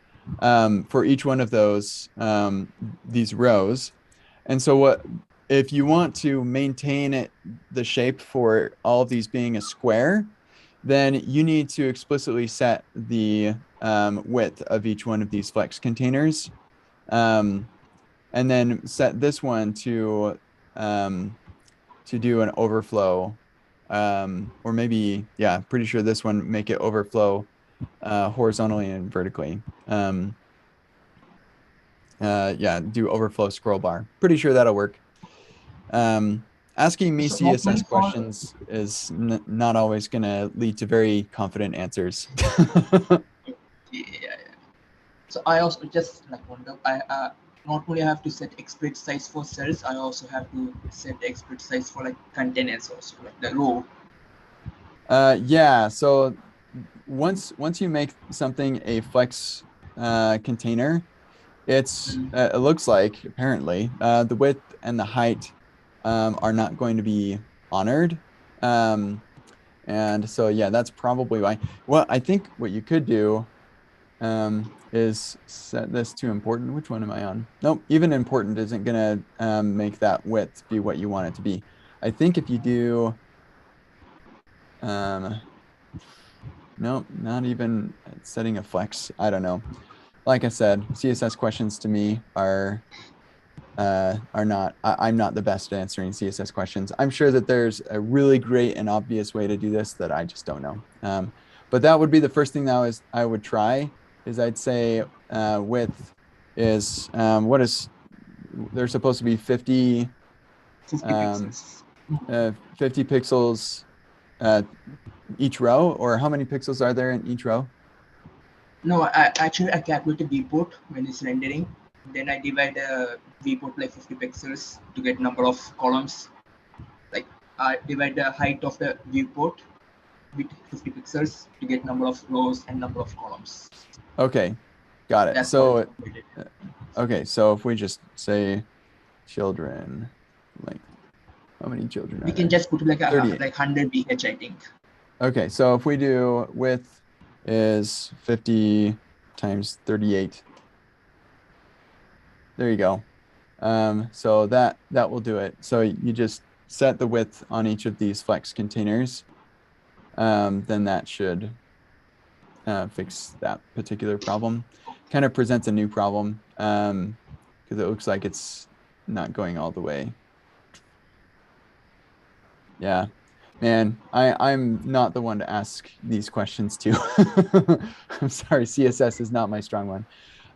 for each one of those these rows. And so what if you want to maintain the shape for all of these being a square, then you need to explicitly set the width of each one of these flex containers, and then set this one to do an overflow, or maybe, yeah, pretty sure this one make it overflow horizontally and vertically. Yeah, do overflow scroll bar. Pretty sure that'll work. Asking me CSS questions is not always going to lead to very confident answers. Yeah. So I also just like wonder, I not only have to set explicit size for cells, I also have to set the explicit size for like containers also, like the row. Yeah, so once you make something a flex container, it looks like apparently the width and the height are not going to be honored. And so, yeah, that's probably why. Well, I think what you could do is set this to important. Which one am I on? Nope, even important isn't going to make that width be what you want it to be. I think if you do, nope, not even setting a flex. I don't know. Like I said, CSS questions to me are not, I'm not the best at answering CSS questions. I'm sure that there's a really great and obvious way to do this that I just don't know. But that would be the first thing that I would try is I'd say width is, there's supposed to be 50 pixels. 50 pixels each row, or how many pixels are there in each row? No, I calculate the viewport when it's rendering. Then I divide the viewport by 50 pixels to get number of columns. Like I divide the height of the viewport with 50 pixels to get number of rows and number of columns. Okay, got it. That's so okay, so if we just say children length, How many children are We can there? just put like a 38. like 100 VH, I think. Okay, so if we do width is 50 times 38. There you go. So that will do it. So you just set the width on each of these flex containers. Then that should fix that particular problem. Kind of presents a new problem because it looks like it's not going all the way. Yeah, man, I'm not the one to ask these questions to. I'm sorry, CSS is not my strong one.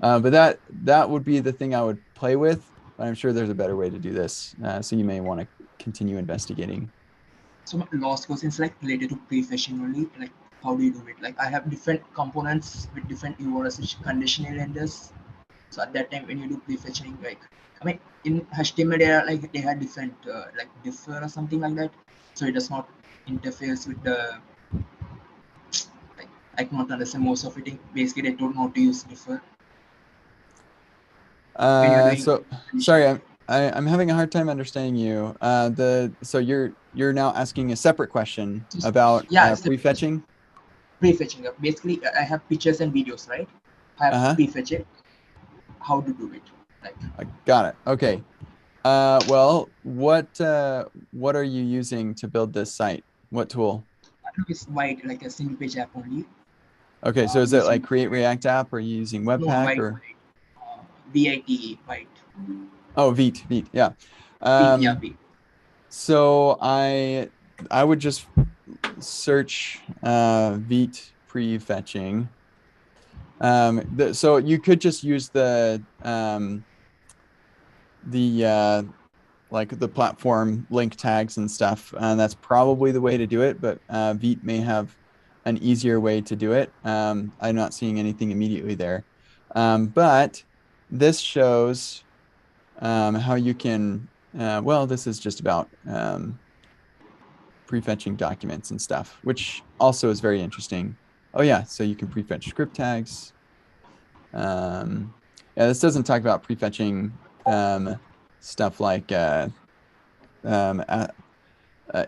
But that would be the thing I would play with. But I'm sure there's a better way to do this. So you may want to continue investigating. So my last question is like related to prefetching only. Like, how do you do it? Like, I have different components with different URLs conditional renders. So at that time, when you do prefetching, like, I mean, in HTML, they had different like differ or something like that. So it does not interface with the like I cannot understand most of it. Basically, they don't know how to use differ. When you're doing So sorry, I'm having a hard time understanding you. So you're now asking a separate question about prefetching. Prefetching. Basically, I have pictures and videos, right? I have to prefetch it. How to do it? Like, I got it. Okay. Well, what are you using to build this site? What tool? I think it's white, like a single page app only. Okay, so is it like Create React App, or are you using Webpack or VIT white? Oh, Vite, yeah. Vite. So I would just search Vite prefetching. So you could just use the like the platform link tags and stuff, and that's probably the way to do it. But Vite may have an easier way to do it. I'm not seeing anything immediately there, but this shows how you can. Well, this is just about prefetching documents and stuff, which also is very interesting. Oh yeah, so you can prefetch script tags. Yeah, this doesn't talk about prefetching stuff like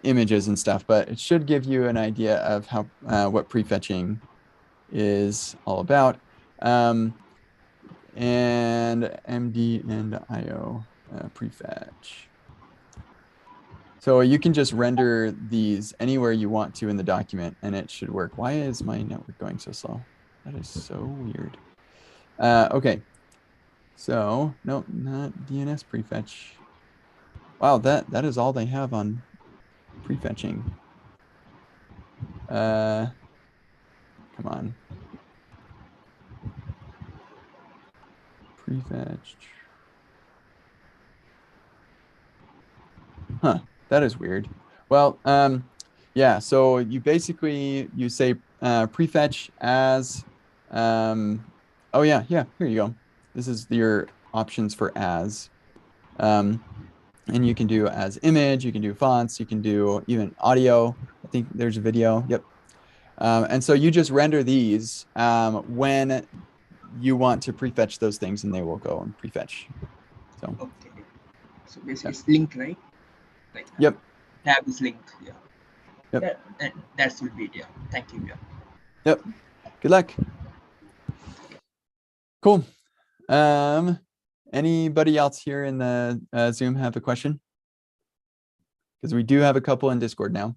images and stuff, but it should give you an idea of how what prefetching is all about. And MD and IO prefetch. So you can just render these anywhere you want to in the document, and it should work. Why is my network going so slow? That is so weird. Okay. So no, not DNS prefetch. Wow, that is all they have on prefetching. Come on. Prefetch. Huh, that is weird. Well, yeah, so you basically, you say prefetch as, oh yeah, here you go. This is your options for as. And you can do as image, you can do fonts, you can do even audio. I think there's a video, yep. And so you just render these when you want to prefetch those things, and they will go and prefetch. So, okay. So basically it's link, right? Like, yep. Tab is link, yeah. Yep. That will be it, yeah. Thank you, yeah. Yep. Good luck. Cool. Anybody else here in the Zoom have a question? Because we do have a couple in Discord now.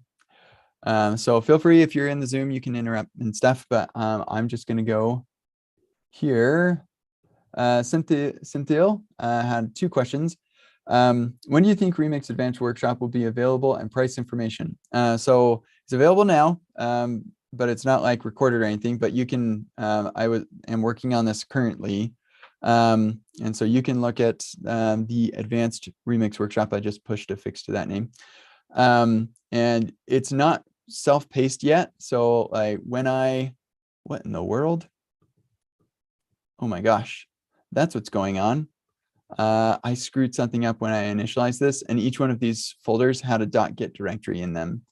So feel free, if you're in the Zoom, you can interrupt and stuff, but I'm just going to go here. Cynthia had two questions. When do you think Remakes Advanced Workshop will be available, and price information? So it's available now, but it's not like recorded or anything, but you can, I am working on this currently. And so you can look at the Advanced Remix Workshop. I just pushed a fix to that name. And it's not self-paced yet. So like what in the world? Oh my gosh, that's what's going on. I screwed something up when I initialized this, and each one of these folders had a .git directory in them.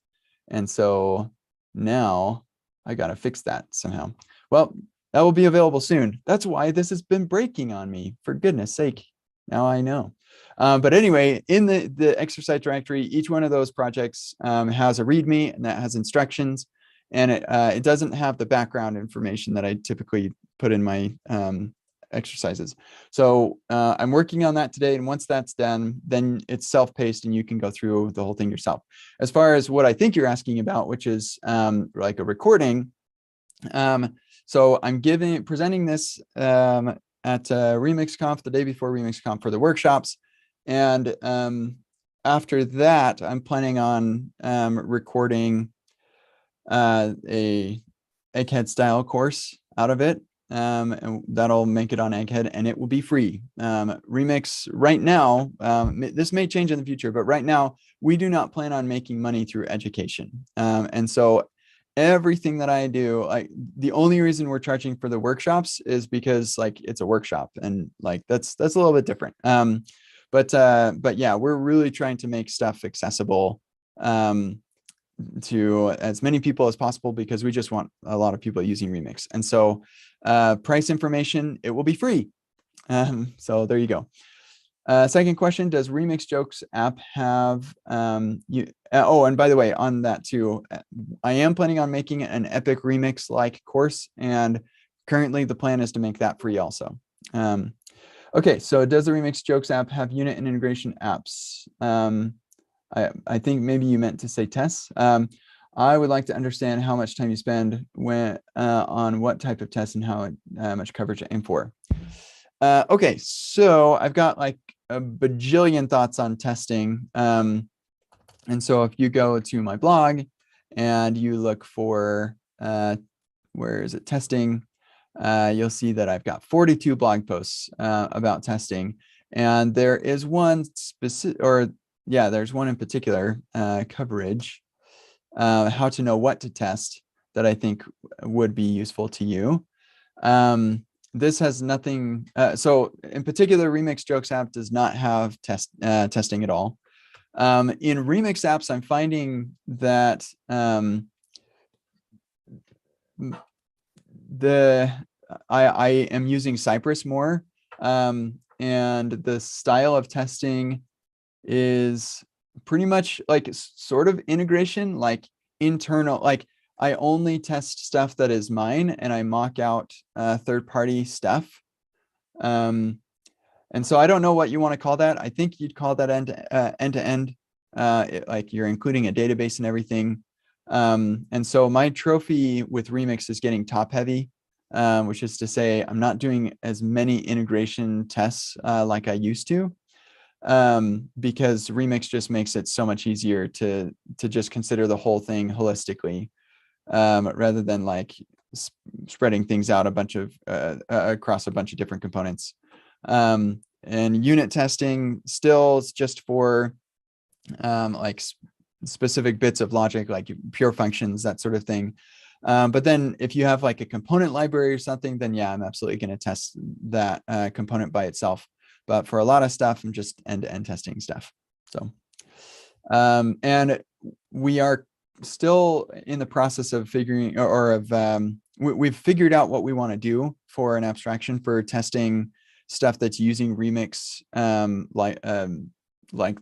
And so now I got to fix that somehow. Well, that will be available soon. That's why this has been breaking on me, for goodness sake. Now I know. But anyway, in the exercise directory, each one of those projects has a README, and that has instructions, and it doesn't have the background information that I typically put in my exercises. So I'm working on that today, and once that's done, then it's self-paced and you can go through the whole thing yourself. As far as what I think you're asking about, which is like a recording, so I'm presenting this at RemixConf, the day before RemixConf for the workshops. And after that, I'm planning on recording a Egghead style course out of it. And that'll make it on Egghead, and it will be free. Remix right now, this may change in the future, but right now we do not plan on making money through education. And so everything that I do, the only reason we're charging for the workshops is because like it's a workshop, and like that's a little bit different. But yeah, we're really trying to make stuff accessible to as many people as possible, because we just want a lot of people using Remix. And so price information, it will be free. So there you go. Second question, does Remix Jokes app have oh, and by the way, on that too, I am planning on making an epic remix like course, and currently the plan is to make that free also. Okay, so does the Remix Jokes app have unit and integration apps? I think maybe you meant to say tests. I would like to understand how much time you spend on what type of tests and how much coverage to aim for. Okay, so I've got like a bajillion thoughts on testing. And so if you go to my blog and you look for, where is it, testing, you'll see that I've got 42 blog posts about testing. And there is one specific, there's one in particular, coverage, how to know what to test, that I think would be useful to you. This has nothing, so in particular, Remix Jokes app does not have testing at all. In Remix apps, I'm finding that I am using Cypress more, and the style of testing is pretty much like sort of integration, like internal, like I only test stuff that is mine, and I mock out third-party stuff. And so I don't know what you want to call that. I think you'd call that end-to-end, like you're including a database and everything. And so my trophy with Remix is getting top-heavy, which is to say I'm not doing as many integration tests like I used to, because Remix just makes it so much easier to just consider the whole thing holistically, rather than like spreading things out a bunch of across a bunch of different components. And unit testing still is just for like specific bits of logic, like pure functions, that sort of thing. But then if you have like a component library or something, then yeah, I'm absolutely going to test that component by itself. But for a lot of stuff, I'm just end-to-end testing stuff. So, and we are still in the process of figuring, we've figured out what we want to do for an abstraction for testing stuff that's using Remix, like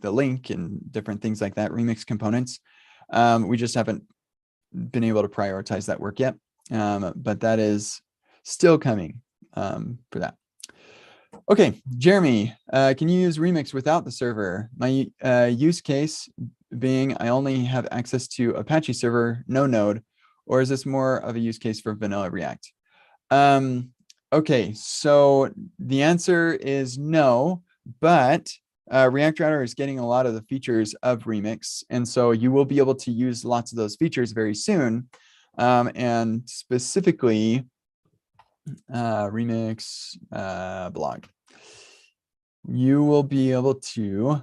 the link and different things like that, Remix components. We just haven't been able to prioritize that work yet, but that is still coming for that. Okay, Jeremy, can you use Remix without the server? My use case being I only have access to Apache server, no node, or is this more of a use case for vanilla React? Okay, so the answer is no, but React Router is getting a lot of the features of Remix, and so you will be able to use lots of those features very soon. And specifically, Remix blog, you will be able to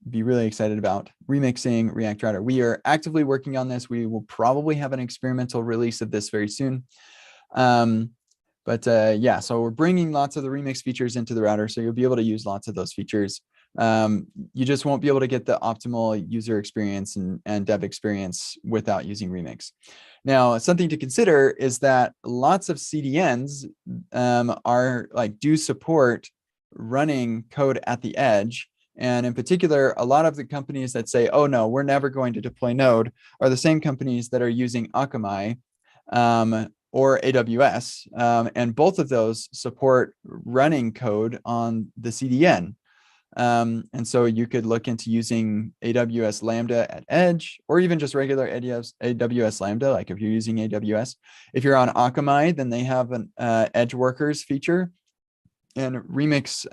be really excited about remixing React Router. We are actively working on this. We will probably have an experimental release of this very soon. But yeah, so we're bringing lots of the Remix features into the router, so you'll be able to use lots of those features. You just won't be able to get the optimal user experience and dev experience without using Remix. Now, something to consider is that lots of CDNs do support running code at the edge. And in particular, a lot of the companies that say, oh no, we're never going to deploy Node are the same companies that are using Akamai or AWS. And both of those support running code on the CDN. And so you could look into using AWS Lambda at edge, or even just regular AWS Lambda, like if you're using AWS. If you're on Akamai, then they have an edge workers feature, and Remix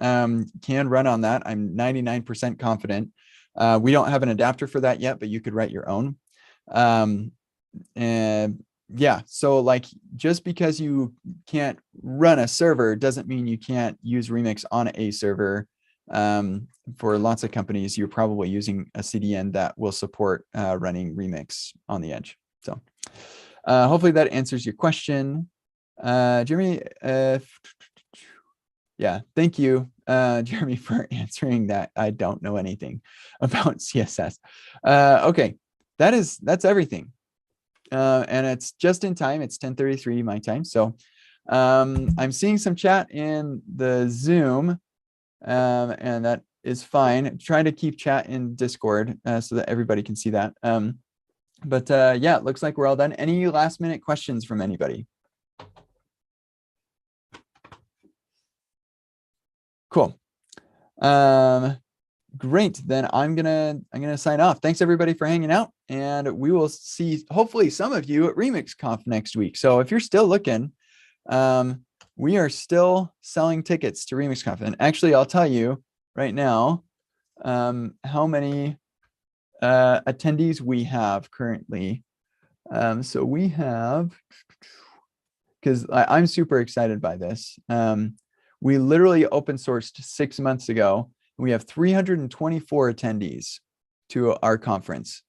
can run on that. I'm 99% confident. We don't have an adapter for that yet, but you could write your own. And yeah, so like just because you can't run a server doesn't mean you can't use Remix on a server. For lots of companies, you're probably using a CDN that will support running Remix on the edge. So hopefully that answers your question. Jeremy, yeah, thank you, Jeremy, for answering that. I don't know anything about CSS. Okay, that's everything. And it's just in time. It's 10:33 my time. So I'm seeing some chat in the Zoom. And that is fine. Try to keep chat in Discord so that everybody can see that. But yeah, it looks like we're all done. Any last minute questions from anybody? Cool. Great. Then I'm gonna sign off. Thanks everybody for hanging out, and we will see hopefully some of you at Remix Conf next week. So if you're still looking, we are still selling tickets to Remix Conf. And actually, I'll tell you right now how many attendees we have currently. So we have, because I'm super excited by this. We literally open sourced 6 months ago. We have 324 attendees to our conference.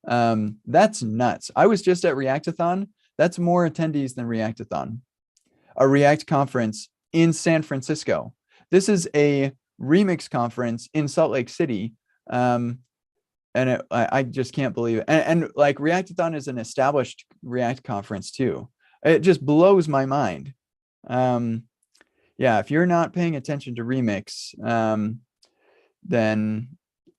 That's nuts. I was just at Reactathon. That's more attendees than Reactathon. A React conference in San Francisco. This is a Remix conference in Salt Lake City. And I just can't believe it. And like Reactathon is an established React conference too. It just blows my mind. Yeah, if you're not paying attention to Remix, then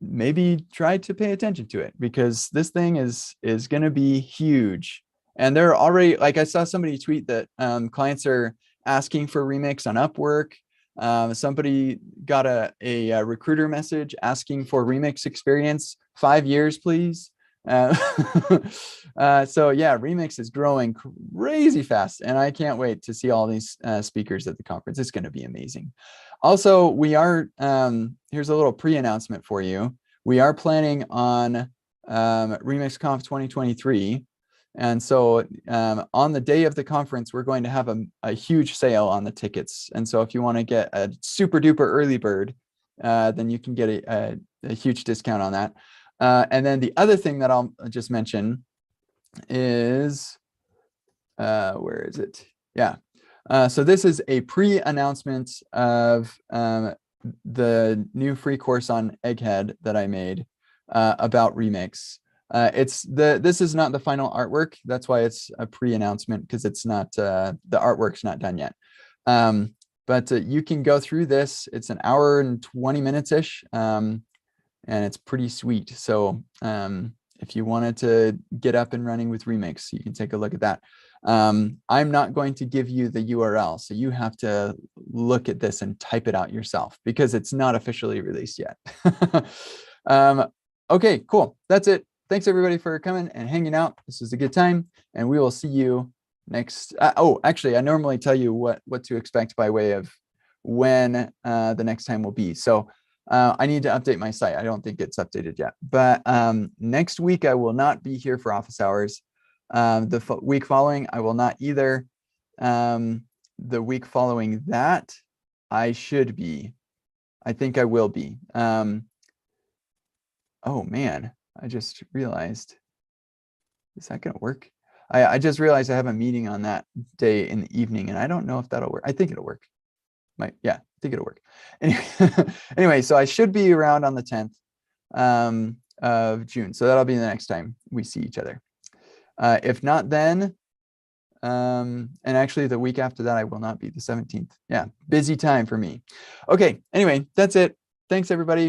maybe try to pay attention to it, because this thing is going to be huge. And they're already, like I saw somebody tweet that clients are asking for Remix on Upwork. Somebody got a recruiter message asking for Remix experience, 5 years, please. So yeah, Remix is growing crazy fast, and I can't wait to see all these speakers at the conference. It's going to be amazing. Also, we are, here's a little pre-announcement for you. We are planning on RemixConf 2023. And so on the day of the conference, we're going to have a huge sale on the tickets. And so if you want to get a super duper early bird, then you can get a huge discount on that. And then the other thing that I'll just mention is, where is it? Yeah. So this is a pre-announcement of the new free course on Egghead that I made about Remix. This is not the final artwork. That's why it's a pre-announcement, because it's not, the artwork's not done yet. But you can go through this. It's an hour and 20 minutes-ish, and it's pretty sweet. So if you wanted to get up and running with Remix, you can take a look at that. I'm not going to give you the URL, so you have to look at this and type it out yourself, because it's not officially released yet. Okay, cool. That's it. Thanks everybody for coming and hanging out. This was a good time, and we will see you next. Oh, actually, I normally tell you what to expect by way of when the next time will be. So I need to update my site. I don't think it's updated yet, but next week I will not be here for office hours. The week following, I will not either. The week following that, I should be. I think I will be. Oh man, I just realized. Is that gonna work? I just realized I have a meeting on that day in the evening, and I don't know if that'll work. I think it'll work. Yeah, I think it'll work. Anyway, so I should be around on the 10th of June. So that'll be the next time we see each other. If not then, And actually the week after that, I will not be, the 17th. Yeah, busy time for me. Okay, anyway, that's it. Thanks, everybody.